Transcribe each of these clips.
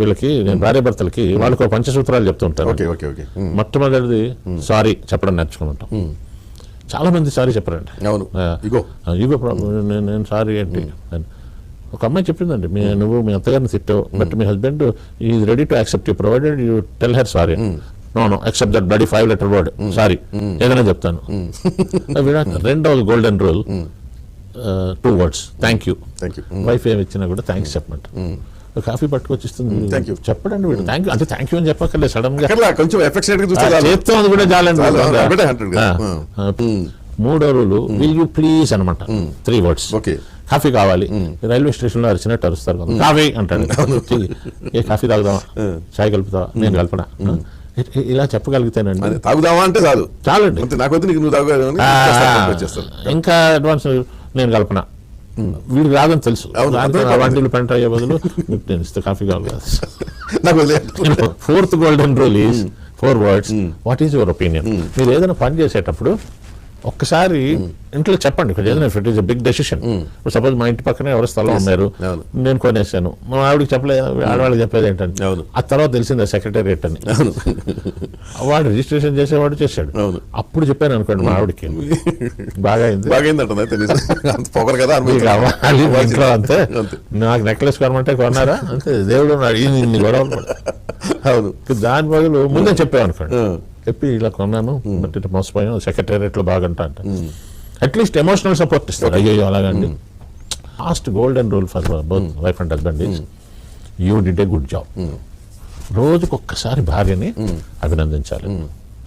వీళ్ళకి నేను భార్యాభర్తలకి వాళ్ళకి ఒక పంచసూత్రాలు చెప్తుంటాను. మొట్టమొదటిది సారీ చెప్పడం నేర్చుకుంటాం. చాలా మంది సారీ చెప్పరండి. Ego problem. నేను సారీ ఏంటి ఒక అమ్మాయి చెప్పిందండి, నువ్వు మీ అత్తగారిని తిట్టావు, బట్ మీ husband is ready to accept you provided you tell her sorry. No except that bloody 5-letter word sorry ఏదైనా చెప్తాను. రెండవది golden rule 2 words thank you. Wife ఏమి ఇచ్చినా కూడా థ్యాంక్స్ చెప్పమంట. కాఫీ పట్టుకొచ్చిస్తుంది చెప్పడండి వీడు థ్యాంక్ యూ అంటే థ్యాంక్ యూ అని చెప్పక్కర్లేదు, సడన్ గా చేత్తో అది కూడా చాలండి. మూడో రూలు విల్ యూ ప్లీజ్ అనమాట 3 words. కాఫీ కావాలి, రైల్వే స్టేషన్ లో అరిచినట్టు అరుస్తారు కదా, కాఫీ అంటాడు. ఏ కాఫీ తాగుదామా, చాయ్ కలుపుతావా, నేను కలపనా, ఇలా చెప్పగలిగితేనండి తాగుదామా అంటే చాలండి. ఇంకా అడ్వాన్స్ నేను కల్పన వీడికి రాదని తెలుసు, వంటలు పెంట అయ్యే బదులు నేను ఇస్తే కాఫీ కావాలి. 4th golden rule is 4 words. What is your opinion? మీరు ఏదైనా పని చేసేటప్పుడు ఒక్కసారి ఇంట్లో చెప్పండి, it is big decision. Suppose మా ఇంటి పక్కనే ఎవరు స్థలం ఉన్నారు, నేను కొనేసాను, మా ఆవిడకి చెప్పలేదు, ఆడవాళ్ళకి చెప్పేది ఏంటంటే ఆ తర్వాత తెలిసింది సెక్రటేరియట్ అని. వాడు రిజిస్ట్రేషన్ చేసేవాడు చేశాడు, అప్పుడు చెప్పాను అనుకోండి మా ఆవిడకి బాగా ఇంట్లో అంతే, నాకు నెక్లెస్ కొనమంటే కొన్నారా అంతే, దేవుడు ఇన్ని గొడవలు. దాని బదులు ముందే చెప్పాను అనుకోండి, చెప్పి ఇలా కొన్నాను బట్ ఇట్లా మోసపోయాను, సెక్రటేరియట్ లో బాగంటా అంటే అట్లీస్ట్ ఎమోషనల్ సపోర్ట్ ఇస్తారు. అయ్యో అలాగండి. Last golden rule for both wife and husband is you did a good job. రోజుకు ఒక్కసారి భార్యని అభినందించాలి.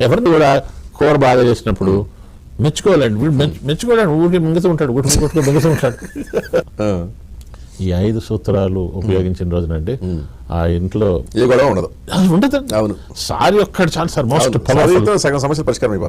ఎవరిని కూడా కూర బాగా చేసినప్పుడు మెచ్చుకోవాలండి. వీడు మెచ్చుకోవాలండి, ఊరికి మింగుతూ ఉంటాడు, గుట్టుకు మింగుతూ ఉంటాడు. ఈ 5 సూత్రాలు ఉపయోగించిన రోజునండి ఆ ఇంట్లో ఏ గొడవ ఉండదు. ఉండదు. సారీ ఒక్కడు చాలు సార్, మోస్ట్ పవర్ఫుల్. సగం సమస్య పరిష్కారం.